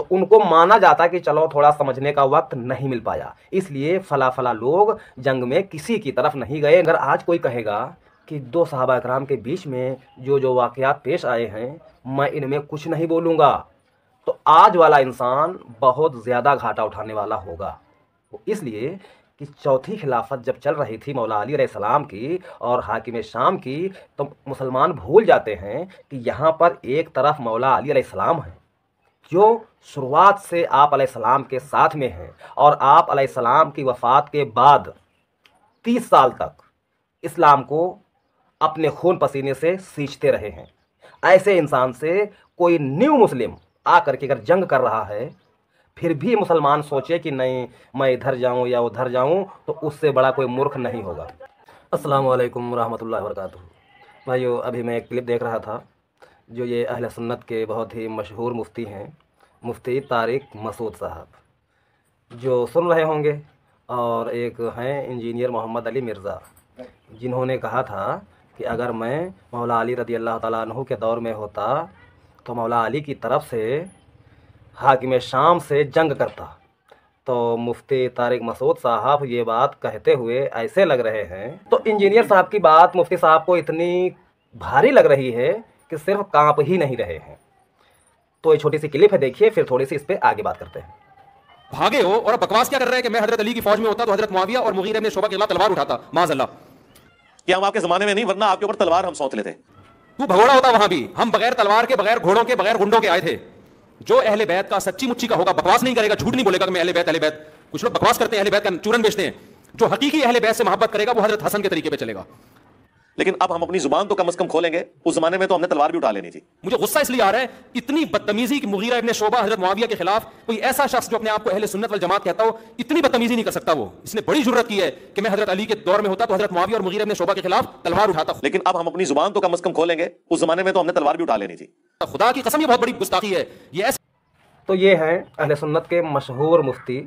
तो उनको माना जाता कि चलो थोड़ा समझने का वक्त नहीं मिल पाया, इसलिए फला फला लोग जंग में किसी की तरफ नहीं गए। अगर आज कोई कहेगा कि दो सहाबा कराम के बीच में जो जो वाक़यात पेश आए हैं मैं इनमें कुछ नहीं बोलूँगा, तो आज वाला इंसान बहुत ज़्यादा घाटा उठाने वाला होगा। इसलिए कि चौथी खिलाफत जब चल रही थी मौला अली अलैहिस्सलाम की और हाकिम शाम की, तो मुसलमान भूल जाते हैं कि यहाँ पर एक तरफ मौला अली अलैहिस्सलाम हैं जो शुरुआत से आप अलैहिस्सलाम के साथ में हैं और आप अलैहिस्सलाम की वफ़ात के बाद 30 साल तक इस्लाम को अपने खून पसीने से सींचते रहे हैं। ऐसे इंसान से कोई न्यू मुस्लिम आकर के अगर जंग कर रहा है, फिर भी मुसलमान सोचे कि नहीं मैं इधर जाऊं या उधर जाऊं, तो उससे बड़ा कोई मूर्ख नहीं होगा। अस्सलाम वालेकुम रहमतुल्लाहि व बरकातुहू। भाइयों, अभी मैं एक क्लिप देख रहा था जो ये अहले सुन्नत के बहुत ही मशहूर मुफ्ती हैं, मुफ्ती तारिक मसूद साहब, जो सुन रहे होंगे, और एक हैं इंजीनियर मोहम्मद अली मिर्ज़ा, जिन्होंने कहा था कि अगर मैं मौला अली रज़ी अल्लाह तआला अन्हु के दौर में होता तो मौला अली की तरफ से हाकिम शाम से जंग करता। तो मुफ्ती तारिक मसूद साहब ये बात कहते हुए ऐसे लग रहे हैं, तो इंजीनियर साहब की बात मुफ्ती साहब को इतनी भारी लग रही है कि सिर्फ कांप ही नहीं रहे हैं। तो ये छोटी सी क्लिप है, देखिए, फिर थोड़ी सी इस पर आगे बात करते हैं। भागे हो और अब बकवास क्या कर रहे हैं कि मैं हजरत अली की फौज में होता तो हजरत मुआविया और मुगीरा इब्न शोबा के खिलाफ तलवार उठाता। माज़अल्लाह, कि हम आपके जमाने में नहीं, वरना आपके ऊपर तलवार हम सौंत लेते। तू भगोड़ा होता वहां भी। हम बगैर तलवार के, बगैर घोड़ों के, बगैर गुंडों के आए थे। जो अहले बैत का सच्ची मुच्ची का होगा, बकवास नहीं करेगा, झूठ नहीं बोलेगा कि मैं अहले बैत। कुछ लोग बकवास करते हैं, अहले बैत का चूरन बेचते हैं। जो हकीकी अहले बैत से मोहब्बत करेगा वो हजरत हसन के तरीके पे चलेगा। लेकिन अब हम अपनी जुबान तो कम से कम खोलेंगे। उस जमाने में तो हमने तलवार भी उठा लेनी थी। मुझे गुस्सा इसलिए आ रहा है, इतनी बदतमीजी कि मुगीरा इब्न शोबा हजरत मुआविया के खिलाफ कोई ऐसा शख्स जो अपने आप को अहले सुन्नत वल जमात कहता हो, इतनी बदतमीजी नहीं कर सकता। वो इसने बड़ी जुर्रत की है कि मैं हजरत अली के दौर में होता तो हजरत मुआविया और मुगीरा इब्न शोबा के खिलाफ तलवार उठाता। लेकिन अब हम अपनी जुबान तो कम से कम खोलेंगे। उस जमाने में तो हमने तलवार भी उठा लेनी थी। खुदा की कसम, ये बहुत बड़ी गुस्ताखी है। ये तो ये हैं अहले सुन्नत के मशहूर मुफ्ती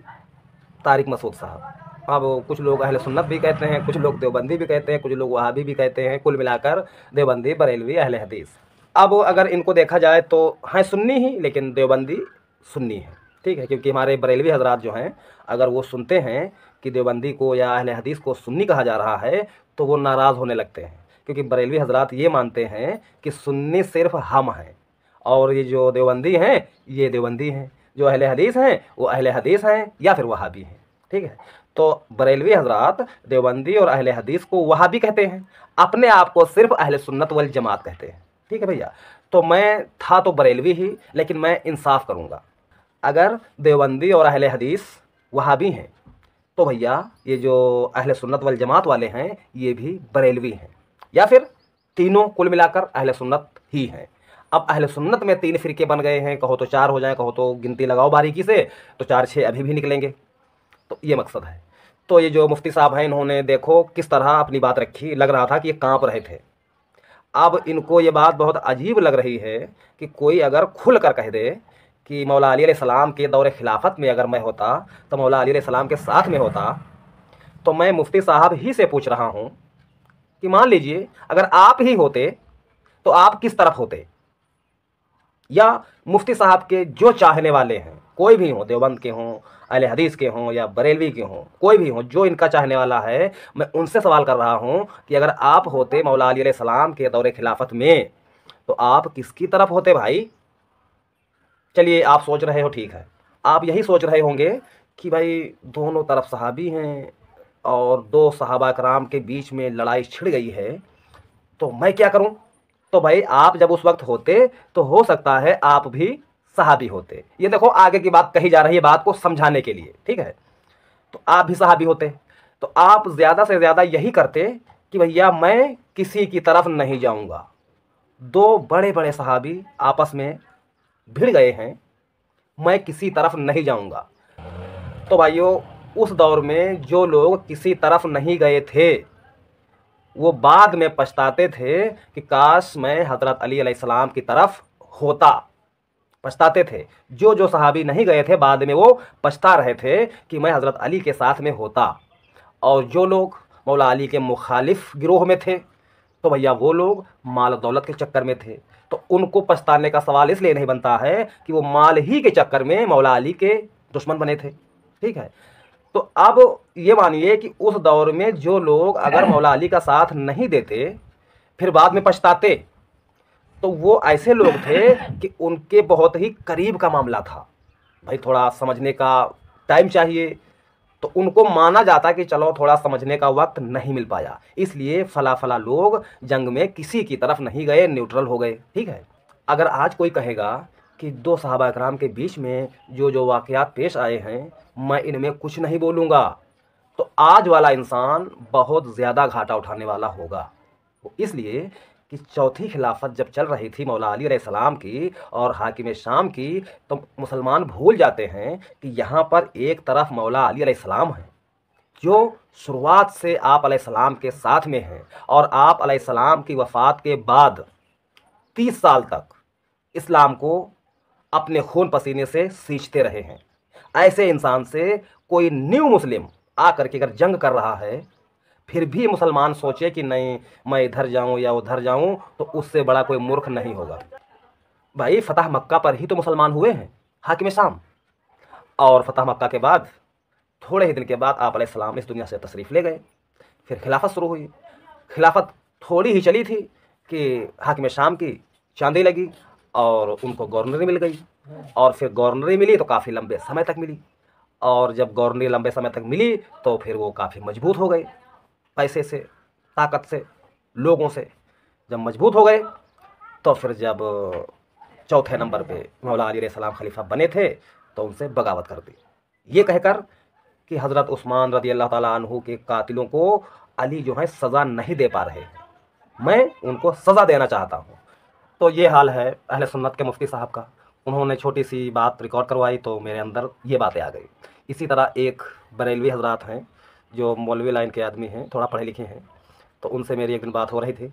तारिक मसूद साहब। अब कुछ लोग अहले सुन्नत भी कहते हैं, कुछ लोग देवबंदी भी कहते हैं, कुछ लोग वहाबी भी कहते हैं, कुल मिलाकर देवबंदी, बरेलवी, अहले हदीस। अब अगर इनको देखा जाए तो हैं सुन्नी ही, लेकिन देवबंदी सुन्नी है, ठीक है, क्योंकि हमारे बरेलवी हजरात जो हैं, अगर वो सुनते हैं कि देवबंदी को या अहले हदीस को सुन्नी कहा जा रहा है तो वो नाराज़ होने लगते हैं, क्योंकि बरेलवी हजरात ये मानते हैं कि सुन्नी सिर्फ हम हैं और ये जो देवबंदी हैं ये देवबंदी हैं, जो अहले हदीस हैं वो अहले हदीस हैं या फिर वहाबी हैं, ठीक है। तो बरेलवी हजरात देवबंदी और अहले हदीस को वहाबी कहते हैं, अपने आप को सिर्फ अहले सुन्नत वल जमात कहते हैं, ठीक है भैया। तो मैं था तो बरेलवी ही, लेकिन मैं इंसाफ करूँगा। अगर देवबंदी और अहले हदीस वहाबी हैं तो भैया ये जो अहले सुन्नत वल जमात वाले हैं ये भी बरेलवी हैं, या फिर तीनों कुल मिलाकर अहले सुन्नत ही हैं। अब अहले सुन्नत में 3 फ़िरके बन गए हैं, कहो तो 4 हो जाए, कहो तो गिनती लगाओ बारीकी से तो 4-6 अभी भी निकलेंगे। तो ये मकसद है। तो ये जो मुफ्ती साहब हैं, इन्होंने देखो किस तरह अपनी बात रखी, लग रहा था कि ये कांप रहे थे। अब इनको ये बात बहुत अजीब लग रही है कि कोई अगर खुल कर कह दे कि मौला अली अलैहिस्सलाम के दौर खिलाफत में अगर मैं होता तो मौला अली अलैहिस्सलाम के साथ में होता। तो मैं मुफ्ती साहब ही से पूछ रहा हूँ कि मान लीजिए अगर आप ही होते तो आप किस तरफ होते, या मुफ्ती साहब के जो चाहने वाले हैं, कोई भी हों, देवबंद के हों, अहले हदीस के हों या बरेलवी के हों, कोई भी हों, जो इनका चाहने वाला है, मैं उनसे सवाल कर रहा हूं कि अगर आप होते मौला अली अलैहिस्सलाम के दौरे खिलाफत में तो आप किसकी तरफ होते भाई? चलिए, आप सोच रहे हो, ठीक है, आप यही सोच रहे होंगे कि भाई दोनों तरफ सहाबी हैं और 2 सहाबा कराम के बीच में लड़ाई छिड़ गई है, तो मैं क्या करूं? तो भाई आप जब उस वक्त होते तो हो सकता है आप भी सहाबी होते। ये देखो आगे की बात कही जा रही है, बात को समझाने के लिए, ठीक है। तो आप भी सहाबी होते तो आप ज़्यादा से ज़्यादा यही करते कि भैया मैं किसी की तरफ नहीं जाऊंगा। 2 बड़े बड़े सहाबी आपस में भिड़ गए हैं, मैं किसी तरफ नहीं जाऊंगा। तो भाइयों, उस दौर में जो लोग किसी तरफ नहीं गए थे वो बाद में पछताते थे कि काश मैं हज़रत अली अलैहिस्सलाम की तरफ होता, पछताते थे। जो जो सहाबी नहीं गए थे बाद में वो पछता रहे थे कि मैं हज़रत अली के साथ में होता। और जो लोग मौला अली के मुखालिफ गिरोह में थे तो भैया वो लोग माल दौलत के चक्कर में थे, तो उनको पछताने का सवाल इसलिए नहीं बनता है कि वो माल ही के चक्कर में मौला अली के दुश्मन बने थे। ठीक है, तो अब ये मानिए कि उस दौर में जो लोग अगर मौला अली का साथ नहीं देते फिर बाद में पछताते, तो वो ऐसे लोग थे कि उनके बहुत ही करीब का मामला था। भाई थोड़ा समझने का टाइम चाहिए, तो उनको माना जाता कि चलो थोड़ा समझने का वक्त नहीं मिल पाया, इसलिए फला फला लोग जंग में किसी की तरफ नहीं गए, न्यूट्रल हो गए। ठीक है, अगर आज कोई कहेगा कि दो सहाबा इकराम के बीच में जो जो वाक़यात पेश आए हैं मैं इनमें कुछ नहीं बोलूँगा, तो आज वाला इंसान बहुत ज़्यादा घाटा उठाने वाला होगा। इसलिए कि चौथी खिलाफत जब चल रही थी मौला अली अलैहिस्सलाम की और हाकिम शाम की, तो मुसलमान भूल जाते हैं कि यहाँ पर एक तरफ मौला अली अलैहिस्सलाम हैं जो शुरुआत से आप अलैहिस्सलाम के साथ में हैं और आप अलैहिस्सलाम की वफ़ात के बाद 30 साल तक इस्लाम को अपने खून पसीने से सींचते रहे हैं। ऐसे इंसान से कोई न्यू मुस्लिम आकर के अगर जंग कर रहा है फिर भी मुसलमान सोचे कि नहीं मैं इधर जाऊं या उधर जाऊं, तो उससे बड़ा कोई मूर्ख नहीं होगा। भाई फतह मक्का पर ही तो मुसलमान हुए हैं हाकिम शाम, और फतह मक्का के बाद थोड़े ही दिन के बाद आप अलैहिस्सलाम इस दुनिया से तशरीफ़ ले गए। फिर खिलाफत शुरू हुई। खिलाफत थोड़ी ही चली थी कि हाकिम शाम की चांदी लगी और उनको गवर्नरी मिल गई, और फिर गवर्नरी मिली तो काफ़ी लंबे समय तक मिली, और जब गवर्नरी लंबे समय तक मिली तो फिर वो काफ़ी मजबूत हो गए, पैसे से, ताकत से, लोगों से। जब मजबूत हो गए तो फिर जब चौथे नंबर पे मौला अली अलैहिस्सलाम खलीफा बने थे तो उनसे बगावत कर दी, ये कहकर कि हज़रत उस्मान रज़ी अल्लाह ताला अन्हु के कातिलों को अली जो है सज़ा नहीं दे पा रहे हैं, मैं उनको सज़ा देना चाहता हूँ। तो ये हाल है अहले सुन्नत के मुफ्ती साहब का। उन्होंने छोटी सी बात रिकॉर्ड करवाई तो मेरे अंदर ये बातें आ गई। इसी तरह एक बरेलवी हजरात हैं जो मौलवी लाइन के आदमी हैं, थोड़ा पढ़े लिखे हैं, तो उनसे मेरी एक दिन बात हो रही थी,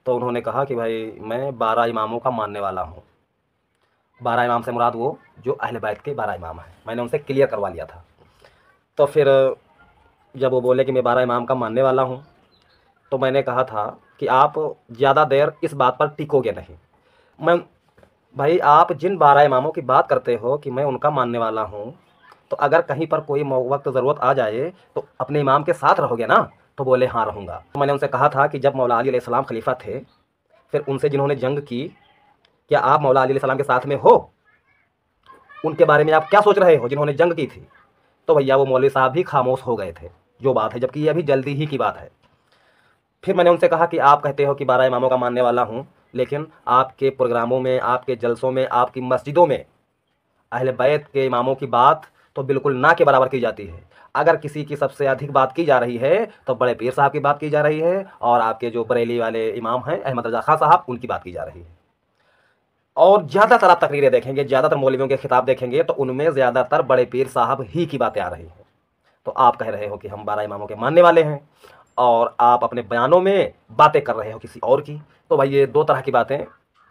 तो उन्होंने कहा कि भाई मैं 12 इमामों का मानने वाला हूँ। 12 इमाम से मुराद वो जो अहले बैत के 12 इमाम हैं। मैंने उनसे क्लियर करवा लिया था। तो फिर जब वो बोले कि मैं 12 इमाम का मानने वाला हूँ, तो मैंने कहा था कि आप ज़्यादा देर इस बात पर टिकोगे नहीं। मैं भाई आप जिन 12 इमामों की बात करते हो कि मैं उनका मानने वाला हूँ, तो अगर कहीं पर कोई वक्त ज़रूरत आ जाए तो अपने इमाम के साथ रहोगे ना? तो बोले हाँ रहूँगा। तो मैंने उनसे कहा था कि जब मौला अली अलैहिस्सलाम खलीफा थे, फिर उनसे जिन्होंने जंग की, क्या आप मौला अली अलैहिस्सलाम के साथ में हो? उनके बारे में आप क्या सोच रहे हो जिन्होंने जंग की थी? तो भैया वो मौलवी साहब भी खामोश हो गए थे, जो बात है, जबकि ये अभी जल्दी ही की बात है। फिर मैंने उनसे कहा कि आप कहते हो कि 12 इमामों का मानने वाला हूँ, लेकिन आपके प्रोग्रामों में, आपके जलसों में, आपकी मस्जिदों में अहले बैत के इमामों की बात तो बिल्कुल ना के बराबर की जाती है। अगर किसी की सबसे अधिक बात की जा रही है तो बड़े पीर साहब की बात की जा रही है, और आपके जो बरेली वाले इमाम हैं अहमद रजा खां साहब, उनकी बात की जा रही है। और ज़्यादातर आप तकरीरें देखेंगे, ज़्यादातर मौलवियों के खिताब देखेंगे तो उनमें ज़्यादातर बड़े पीर साहब ही की बातें आ रही हैं। तो आप कह रहे हो कि हम 12 इमामों के मानने वाले हैं और आप अपने बयानों में बातें कर रहे हो किसी और की। तो भाई ये दो तरह की बातें,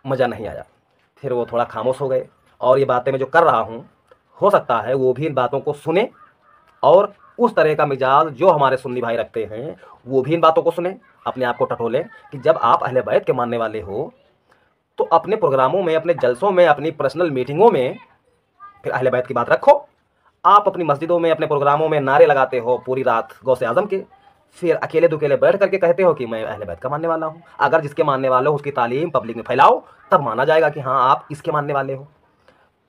मज़ा नहीं आया। फिर वो थोड़ा खामोश हो गए, और ये बातें मैं जो कर रहा हूँ हो सकता है वो भी इन बातों को सुने, और उस तरह का मिजाज जो हमारे सुन्नी भाई रखते हैं वो भी इन बातों को सुने, अपने आप को टटोलें कि जब आप अहले बैत के मानने वाले हो तो अपने प्रोग्रामों में, अपने जलसों में, अपनी पर्सनल मीटिंगों में फिर अहले बैत की बात रखो। आप अपनी मस्जिदों में, अपने प्रोग्रामों में नारे लगाते हो पूरी रात गौसे आज़म के, फिर अकेले दुकेले बैठ करके कहते हो कि मैं अहले बैत का मानने वाला हूँ। अगर जिसके मानने वाले हो उसकी तालीम पब्लिक में फैलाओ, तब माना जाएगा कि हाँ आप इसके मानने वाले हो।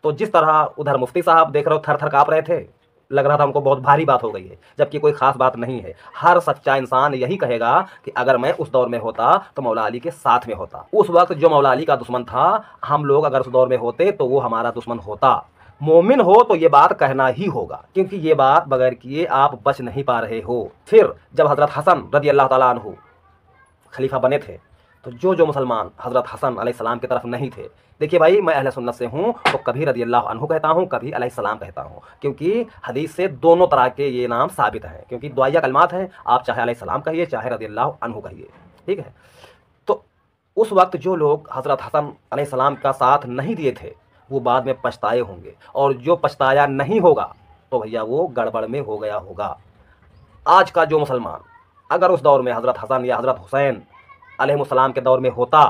तो जिस तरह उधर मुफ्ती साहब देख रहे हो थर थर काँप रहे थे, लग रहा था हमको बहुत भारी बात हो गई है, जबकि कोई ख़ास बात नहीं है। हर सच्चा इंसान यही कहेगा कि अगर मैं उस दौर में होता तो मौला अली के साथ में होता। उस वक्त जो मौला अली का दुश्मन था, हम लोग अगर उस दौर में होते तो वो हमारा दुश्मन होता। मोमिन हो तो ये बात कहना ही होगा, क्योंकि ये बात बगैर किए आप बच नहीं पा रहे हो। फिर जब हज़रत हसन रज़ी अल्लाह ताला अन्हु खलीफा बने थे, तो जो मुसलमान हज़रत हसन अलैहिस्सलाम की तरफ नहीं थे, देखिए भाई मैं अहले सुन्नत से हूँ तो कभी रज़ी अल्लाह अन्हु कहता हूँ, कभी अलैहिस्सलाम कहता हूँ, क्योंकि हदीस से दोनों तरह के ये नाम साबित हैं, क्योंकि दुआया कलमात हैं। आप चाहे अलैहिस्सलाम कहिए, चाहे रज़ी अल्लाह अन्हु कहिए, ठीक है। तो उस वक्त जो लोग हज़रत हसन अलैहिस्सलाम का साथ नहीं दिए थे वो बाद में पछताए होंगे, और जो पछताया नहीं होगा तो भैया वो गड़बड़ में हो गया होगा। आज का जो मुसलमान अगर उस दौर में हज़रत हसन या हज़रत हुसैन अलैहिस्सलाम के दौर में होता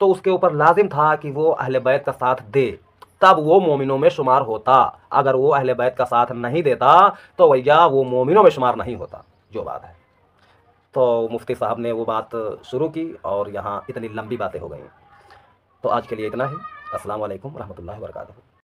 तो उसके ऊपर लाजिम था कि वो अहले बैत का साथ दे, तब वो मोमिनों में शुमार होता। अगर वो अहले बैत का साथ नहीं देता तो भैया वो मोमिनों में शुमार नहीं होता, जो बात है। तो मुफ्ती साहब ने वो बात शुरू की और यहाँ इतनी लंबी बातें हो गई। तो आज के लिए इतना ही। अस्सलाम वालेकुम रहमतुल्लाहि व बरकातहू।